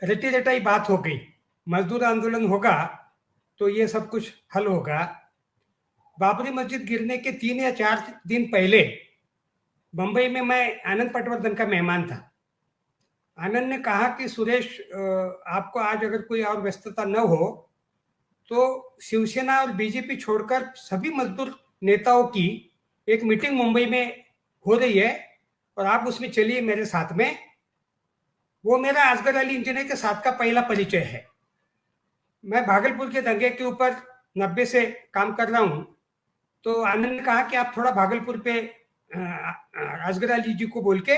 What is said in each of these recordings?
रटी रटाई बात हो गई, मजदूर आंदोलन होगा तो ये सब कुछ हल होगा। बाबरी मस्जिद गिरने के 3 या 4 दिन पहले बंबई में मैं आनंद पटवर्धन का मेहमान था। आनंद ने कहा कि सुरेश, आपको आज अगर कोई और व्यस्तता न हो तो शिवसेना और बीजेपी छोड़कर सभी मजदूर नेताओं की एक मीटिंग मुंबई में हो रही है और आप उसमें चलिए मेरे साथ में। वो मेरा असगर अली इंजीनियर के साथ का पहला परिचय है। मैं भागलपुर के दंगे के ऊपर 90 से काम कर रहा हूँ, तो आनंद ने कहा कि आप थोड़ा भागलपुर पे असगर अली जी को बोल के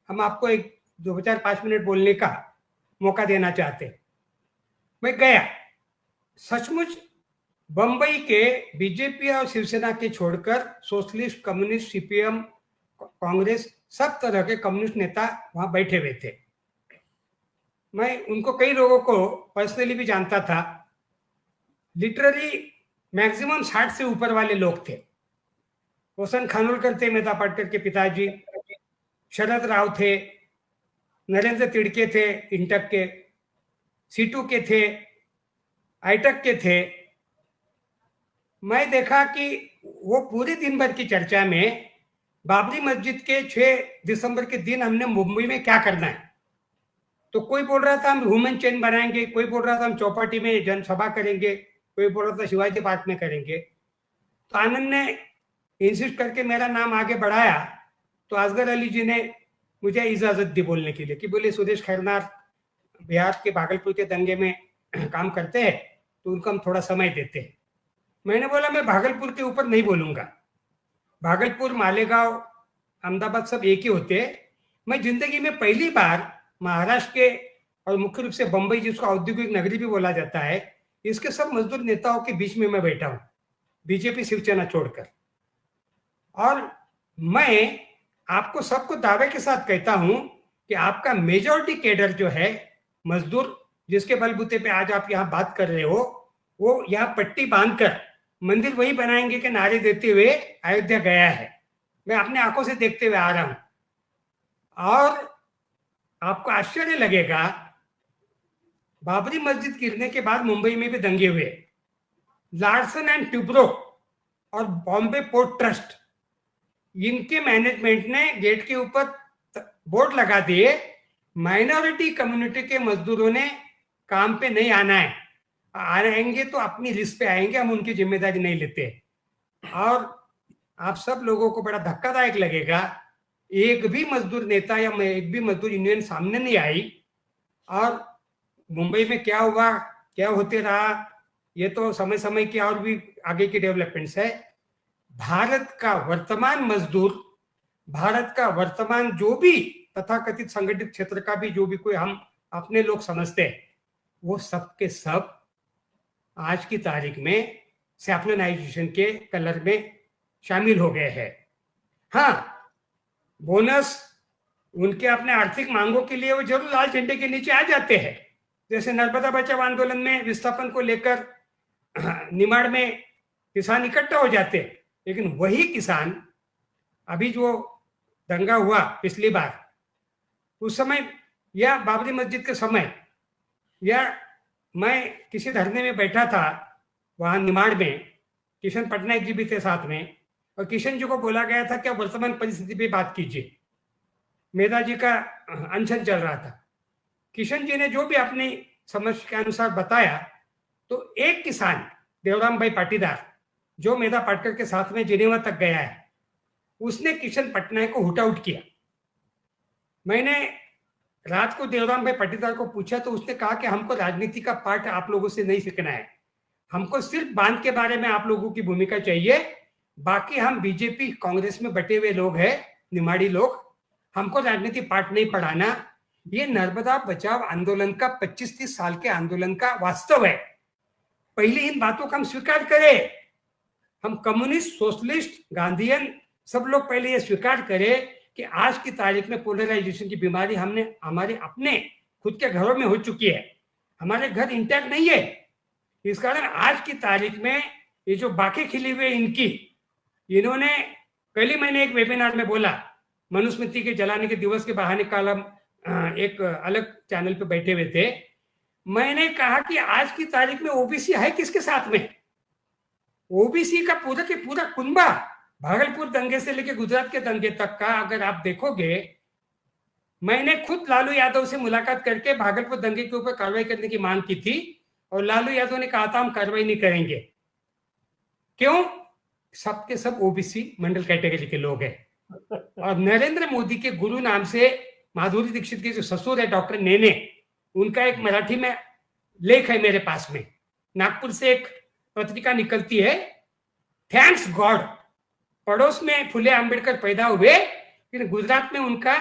हम आपको एक 2-4-5 मिनट बोलने का मौका देना चाहते। मैं गया। सचमुच बंबई के बीजेपी और शिवसेना के छोड़कर सोशलिस्ट, कम्युनिस्ट, सीपीएम, कांग्रेस, सब तरह के कम्युनिस्ट नेता वहां बैठे हुए थे। मैं उनको कई लोगों को पर्सनली भी जानता था। लिटरली मैक्सिमम 60 से ऊपर वाले लोग थे। वसंत खानोलकर थे, मेधा पाटकर के पिताजी, शरद राव थे, नरेंद्र तिड़के थे इंटक के, सीटू के थे, आईटक के थे। मैं देखा कि वो पूरे दिन भर की चर्चा में बाबरी मस्जिद के 6 दिसंबर के दिन हमने मुंबई में क्या करना है, तो कोई बोल रहा था हम ह्यूमन चेन बनाएंगे, कोई बोल रहा था हम चौपाटी में जनसभा करेंगे, कोई बोल रहा था शिवाजी पार्क में करेंगे। तो आनंद ने इंसिस्ट करके मेरा नाम आगे बढ़ाया, तो असगर अली जी ने मुझे इजाजत दी बोलने के लिए कि बोले सुरेश खैरनार बिहार के भागलपुर के दंगे में काम करते हैं, तो उनको हम थोड़ा समय देते हैं। मैंने बोला मैं भागलपुर के ऊपर नहीं बोलूंगा। भागलपुर, मालेगांव, अहमदाबाद सब एक ही होते हैं। मैं जिंदगी में पहली बार महाराष्ट्र के और मुख्य रूप से बंबई, जिसको औद्योगिक नगरी भी बोला जाता है, इसके सब मजदूर नेताओं के बीच में मैं बैठा हूं, बीजेपी शिवसेना छोड़कर। और मैं आपको सबको दावे के साथ कहता हूं कि आपका मेजॉरिटी कैडर जो है मजदूर, जिसके बलबूते पे आज आप यहां बात कर रहे हो, वो यहां पट्टी बांधकर मंदिर वही बनाएंगे कि नारे देते हुए अयोध्या गया है। मैं अपने आंखों से देखते हुए आ रहा हूं। और आपको आश्चर्य लगेगा, बाबरी मस्जिद गिरने के बाद मुंबई में भी दंगे हुए। लार्सन एंड ट्यूब्रो और बॉम्बे पोर्ट ट्रस्ट, इनके मैनेजमेंट ने गेट के ऊपर बोर्ड लगा दिए, माइनॉरिटी कम्युनिटी के मजदूरों ने काम पे नहीं आना है, आएंगे तो अपनी लिस्ट पे आएंगे, हम उनकी जिम्मेदारी नहीं लेते। और आप सब लोगों को बड़ा धक्कादायक लगेगा, एक भी मजदूर नेता या एक भी मजदूर यूनियन सामने नहीं आई। और मुंबई में क्या हुआ, क्या होते रहा, ये तो समय समय की और भी आगे की डेवलपमेंट्स है। भारत का वर्तमान मजदूर, भारत का वर्तमान जो भी तथाकथित संगठित क्षेत्र का भी जो भी कोई हम अपने लोग समझते हैं, वो सब के सब आज की तारीख में सैफ्लनाइजेशन के कलर में शामिल हो गए हैं। हाँ, बोनस उनके अपने आर्थिक मांगों के लिए वो जरूर लाल झंडे के नीचे आ जाते हैं। जैसे नर्मदा बचाओ आंदोलन में विस्थापन को लेकर निमाड़ में किसान इकट्ठा हो जाते हैं, लेकिन वही किसान अभी जो दंगा हुआ पिछली बार, उस समय या बाबरी मस्जिद के समय, या मैं किसी धरने में बैठा था वहां निमाड़ में, किशन पटनायक जी भी थे साथ में, और किशन जी को बोला गया था कि वर्तमान परिस्थिति पे बात कीजिए। मेधा जी का अनशन चल रहा था। किशन जी ने जो भी अपनी समझ के अनुसार बताया, तो एक किसान देवराम भाई पाटीदार, जो मेधा पाटकर के साथ में जिनेवा तक गया है, उसने किशन पटनायक को हुट आउट किया। मैंने रात को देवराम भाई पाटीदार को पूछा, तो उसने कहा कि हमको राजनीति का पाठ आप लोगों से नहीं सीखना है, हमको सिर्फ बांध के बारे में आप लोगों की भूमिका चाहिए। बाकी हम बीजेपी कांग्रेस में बटे हुए लोग हैं, निमाड़ी लोग, हमको राजनीति पाठ नहीं पढ़ाना। ये नर्मदा बचाओ आंदोलन का 25-30 साल के आंदोलन का वास्तव है। पहले इन बातों का हम स्वीकार करें। हम कम्युनिस्ट, सोशलिस्ट, गांधीयन सब लोग पहले ये स्वीकार करें कि आज की तारीख में पोलराइजेशन की बीमारी हमने हमारे अपने खुद के घरों में हो चुकी है। हमारे घर इंटैक्ट नहीं है। इस कारण आज की तारीख में ये जो बाकी खिली हुए इन्होंने, कल ही मैंने एक वेबिनार में बोला, मनुस्मृति के जलाने के दिवस के बहाने कल हम एक अलग चैनल पे बैठे हुए थे, मैंने कहा कि आज की तारीख में ओबीसी है किसके साथ में? ओबीसी का पूरा के पूरा कुंबा, भागलपुर दंगे से लेकर गुजरात के दंगे तक का अगर आप देखोगे, मैंने खुद लालू यादव से मुलाकात करके भागलपुर दंगे के ऊपर कार्रवाई करने की मांग की थी, और लालू यादव ने कहा था हम कार्रवाई नहीं करेंगे। क्यों? सबके सब ओबीसी मंडल कैटेगरी के लोग हैं। और नरेंद्र मोदी के गुरु नाम से माधुरी दीक्षित के जो ससुर है डॉक्टर नेने, उनका एक मराठी में लेख है मेरे पास में, नागपुर से एक पत्रिका निकलती है, थैंक्स गॉड पड़ोस में फुले आंबेडकर पैदा हुए, लेकिन गुजरात में उनका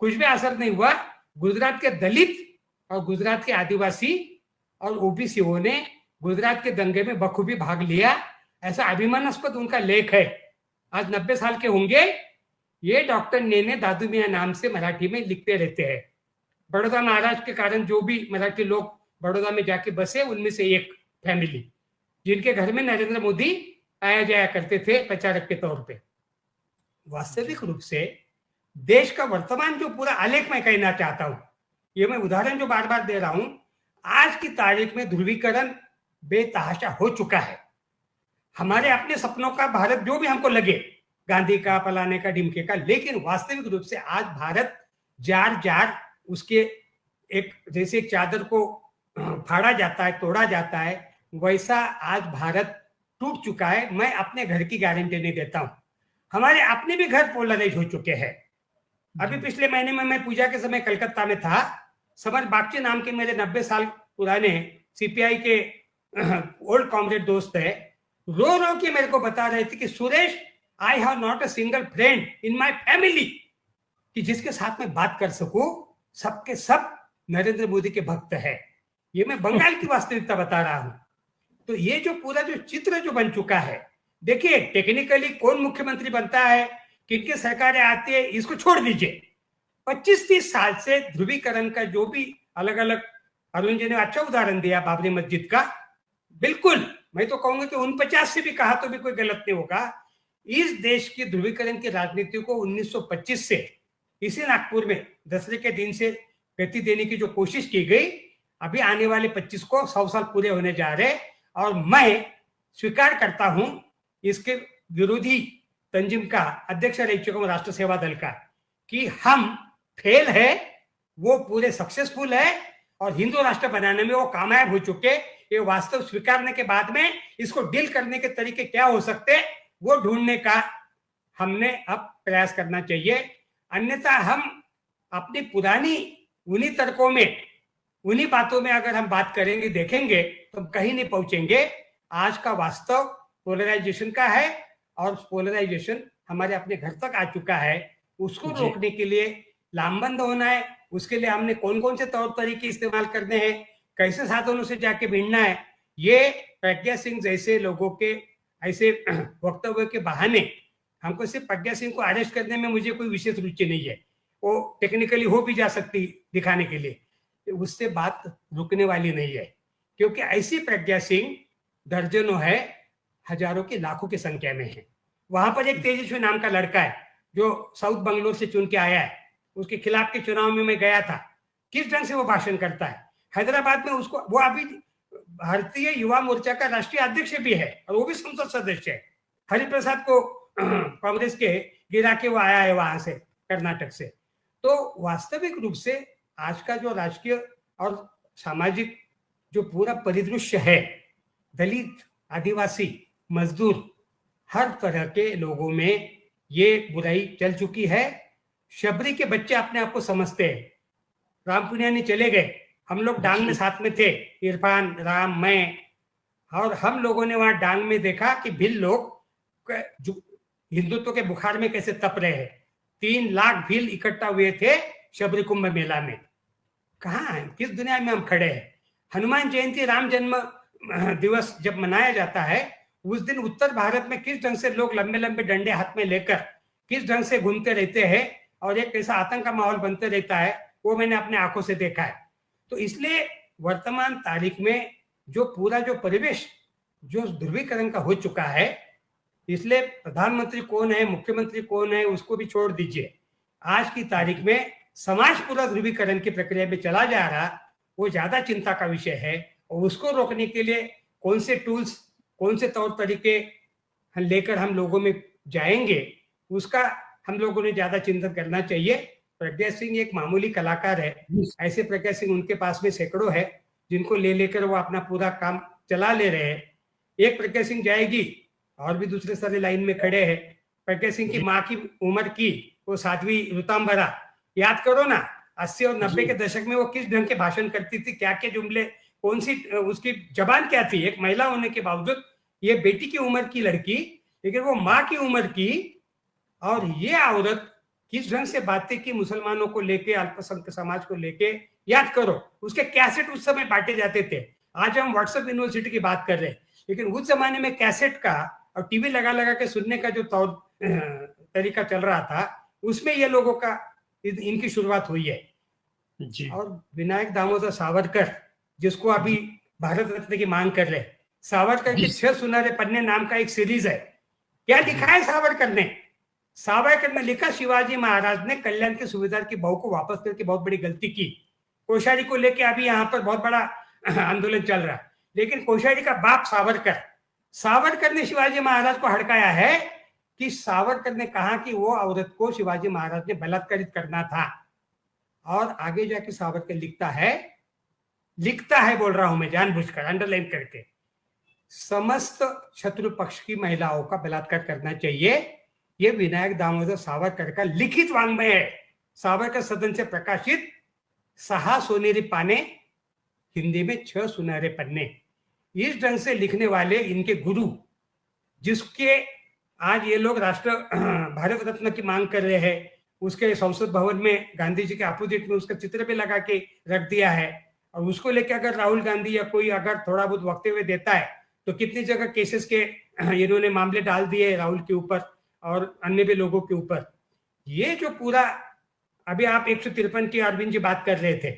कुछ भी असर नहीं हुआ। गुजरात के दलित और गुजरात के आदिवासी और ओबीसीओ ने गुजरात के दंगे में बखूबी भाग लिया, ऐसा अभिमानास्पद उनका लेख है। आज 90 साल के होंगे। ये डॉक्टर नेने दादू मियां नाम से मराठी में लिखते रहते हैं। बड़ौदा महाराज के कारण जो भी मराठी लोग बड़ौदा में जाके बसे, उनमें से एक फैमिली जिनके घर में नरेंद्र मोदी आया जाया करते थे प्रचारक के तौर पे। वास्तविक रूप से देश का वर्तमान जो पूरा आलेख मैं कहना चाहता हूं, ये मैं उदाहरण जो बार बार दे रहा हूं, आज की तारीख में ध्रुवीकरण बेतहाशा हो चुका है। हमारे अपने सपनों का भारत जो भी हमको लगे, गांधी का, फलाने का, ढिमके का, लेकिन वास्तविक रूप से आज भारत जार जार उसके एक जैसे एक चादर को फाड़ा जाता है, तोड़ा जाता है, वैसा आज भारत टूट चुका है। मैं अपने घर की गारंटी नहीं देता हूं, हमारे अपने भी घर पोलराइज हो चुके हैं। अभी पिछले महीने में मैं पूजा के समय कलकत्ता में था, समर बागची नाम के मेरे 90 साल पुराने सीपीआई के ओल्ड कॉमरेड दोस्त है, रो रो के मेरे को बता रहे थे कि Suresh, I have not a single friend in my family कि जिसके साथ में बात कर सकूं, सबके सब नरेंद्र मोदी के भक्त है। ये मैं बंगाल की वास्तविकता बता रहा हूं। तो ये जो पूरा जो चित्र जो बन चुका है, देखिए टेक्निकली कौन मुख्यमंत्री बनता है, किनकी सरकारें आती है, इसको छोड़ दीजिए। 25-30 साल से ध्रुवीकरण का जो भी अलग अलग, अरुण जी ने अच्छा उदाहरण दिया बाबरी मस्जिद का, बिल्कुल मैं तो कहूंगा कि 49 से भी कहा तो भी कोई गलत नहीं होगा। इस देश की ध्रुवीकरण की राजनीति को 1925 से इसी नागपुर में दसरे के दिन से गति देने की जो कोशिश की गई, अभी आने वाले 25 को 100 साल पूरे होने जा रहे, और मैं स्वीकार करता हूं इसके विरोधी तंजीम का अध्यक्ष रह चुका हूं राष्ट्र सेवा दल का, कि हम फेल है, वो पूरे सक्सेसफुल है, और हिंदू राष्ट्र बनाने में वो कामयाब हो चुके। ये वास्तव स्वीकारने के बाद में इसको डील करने के तरीके क्या हो सकते हैं, वो ढूंढने का हमने अब प्रयास करना चाहिए। अन्यथा हम अपनी पुरानी उन्हीं तर्कों में, उन्हीं बातों में अगर हम बात करेंगे, देखेंगे, तो हम कहीं नहीं पहुंचेंगे। आज का वास्तव पोलराइजेशन का है, और पोलराइजेशन हमारे अपने घर तक आ चुका है। उसको रोकने के लिए लामबंद होना है। उसके लिए हमने कौन कौन से तौर तरीके इस्तेमाल करने हैं, कैसे साधनों से जाके भिड़ना है, ये प्रज्ञा सिंह जैसे लोगों के ऐसे वक्तव्य के बहाने, हमको सिर्फ प्रज्ञा सिंह को अरेस्ट करने में मुझे कोई विशेष रुचि नहीं है, वो टेक्निकली हो भी जा सकती दिखाने के लिए, उससे बात रुकने वाली नहीं है। क्योंकि ऐसी प्रज्ञा सिंह दर्जनों है, हजारों की लाखों की संख्या में है। वहां पर एक तेजस्वी नाम का लड़का है जो साउथ बंगलोर से चुन के आया है, उसके खिलाफ के चुनाव में मैं गया था, किस ढंग से वो भाषण करता है। हैदराबाद में उसको, वो अभी भारतीय युवा मोर्चा का राष्ट्रीय अध्यक्ष भी है, और वो भी संसद सदस्य है। हरिप्रसाद को कांग्रेस के गिरा के वो आया है वहां से, कर्नाटक से। तो वास्तविक रूप से आज का जो राजकीय और सामाजिक जो पूरा परिदृश्य है, दलित, आदिवासी, मजदूर, हर तरह के लोगों में ये बुराई चल चुकी है। शबरी के बच्चे अपने आप को समझते हैं। राम पुनियानी चले गए, हम लोग डांग में साथ में थे, इरफान, राम, मैं, और हम लोगों ने वहां डांग में देखा कि भिल लोग हिंदुत्व के बुखार में कैसे तप रहे हैं। 3 लाख भील इकट्ठा हुए थे शबरी कुंभ मेला में। कहाँ है, किस दुनिया में हम खड़े हैं। हनुमान जयंती, राम जन्म दिवस जब मनाया जाता है, उस दिन उत्तर भारत में किस ढंग से लोग लंबे लंबे डंडे हाथ में लेकर किस ढंग से घूमते रहते हैं, और एक कैसा आतंक का माहौल बनते रहता है, वो मैंने अपने आंखों से देखा है। तो इसलिए वर्तमान तारीख में जो पूरा जो परिवेश जो ध्रुवीकरण का हो चुका है, इसलिए प्रधानमंत्री कौन है, मुख्यमंत्री कौन है, उसको भी छोड़ दीजिए। आज की तारीख में समाज पूरा ध्रुवीकरण की प्रक्रिया में चला जा रहा, वो ज्यादा चिंता का विषय है। और उसको रोकने के लिए कौन से टूल्स, कौन से तौर तरीके लेकर हम लोगों में जाएंगे, उसका हम लोगों ने ज्यादा चिंतन करना चाहिए। प्रज्ञा सिंह एक मामूली कलाकार है, ऐसे प्रज्ञा सिंह उनके पास में सैकड़ों है जिनको ले लेकर वो अपना पूरा काम चला ले रहे हैं। एक प्रज्ञा सिंह जाएगी और भी दूसरे सारे लाइन में खड़े हैं। प्रज्ञा सिंह की माँ की उम्र की वो साध्वी ऋतांबरा, याद करो ना, 80 और 90 के दशक में वो किस ढंग के भाषण करती थी, क्या क्या जुमले, कौन सी उसकी जबान क्या थी, एक महिला होने के बावजूद। ये बेटी की उम्र की लड़की, लेकिन वो माँ की उम्र की, और ये औरत किस ढंग से बातें की मुसलमानों को लेके, अल्पसंख्यक समाज को लेके, याद करो। उसके कैसेट उस समय बांटे जाते थे। आज हम व्हाट्सएप यूनिवर्सिटी की बात कर रहे हैं, लेकिन उस जमाने में कैसेट का और टीवी लगा लगा के सुनने का जो तरीका चल रहा था, उसमें ये लोगों का इनकी शुरुआत हुई है जी। और विनायक दामोदर सावरकर, जिसको अभी भारत रत्न की मांग कर रहे, सावरकर के 6 सुनहरे पन्ने नाम का एक सीरीज है। क्या लिखा है सावरकर ने? सावरकर ने लिखा, शिवाजी महाराज ने कल्याण के सूबेदार की बहू को वापस करके बहुत बड़ी गलती की। कोश्यारी को लेके अभी यहाँ पर बहुत बड़ा आंदोलन चल रहा है, लेकिन कोश्यारी का बाप सावरकर ने शिवाजी महाराज को हड़काया है कि सावरकर ने कहा कि वो औरत को शिवाजी महाराज ने बलात्कारित करना था। और आगे जाके सावरकर लिखता है बोल रहा हूं मैं जानबूझकर अंडरलाइन करके, समस्त शत्रु पक्ष की महिलाओं का बलात्कार करना चाहिए। ये विनायक दामोदर सावरकर का लिखित वांग्मय है। सावरकर सदन से प्रकाशित 6 सोनेरी पाने, हिंदी में 6 सुनहरे पन्ने। इस ढंग से लिखने वाले इनके गुरु, जिसके आज ये लोग राष्ट्र भारत रत्न की मांग कर रहे हैं, उसके संसद भवन में गांधी जी के अपोजिट में उसका चित्र भी लगा के रख दिया है। और उसको लेकर अगर राहुल गांधी या कोई अगर थोड़ा बहुत वक्तव्य देता है, तो कितनी जगह केसेस के इन्होंने मामले डाल दिए राहुल के ऊपर और अन्य भी लोगों के ऊपर। ये जो पूरा अभी आप 153 की अरविंद जी बात कर रहे थे,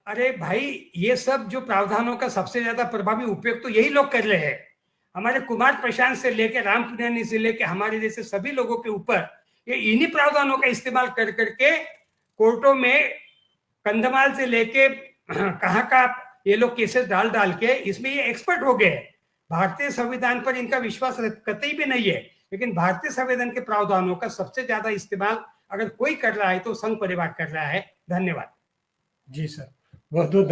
अरे भाई, ये सब जो प्रावधानों का सबसे ज्यादा प्रभावी उपयोग तो यही लोग कर रहे हैं। हमारे कुमार प्रशांत से लेकर राम पुनियानी से लेकर हमारे जैसे सभी लोगों के ऊपर ये इन्हीं प्रावधानों का इस्तेमाल कर करके कोर्टों में कंधमाल से लेके कहाँ का ये लोग केसेस डाल के इसमें ये एक्सपर्ट हो गए। भारतीय संविधान पर इनका विश्वास कतई भी नहीं है, लेकिन भारतीय संविधान के प्रावधानों का सबसे ज्यादा इस्तेमाल अगर कोई कर रहा है तो संघ परिवार कर रहा है। धन्यवाद। जी सर, बहुत बहुत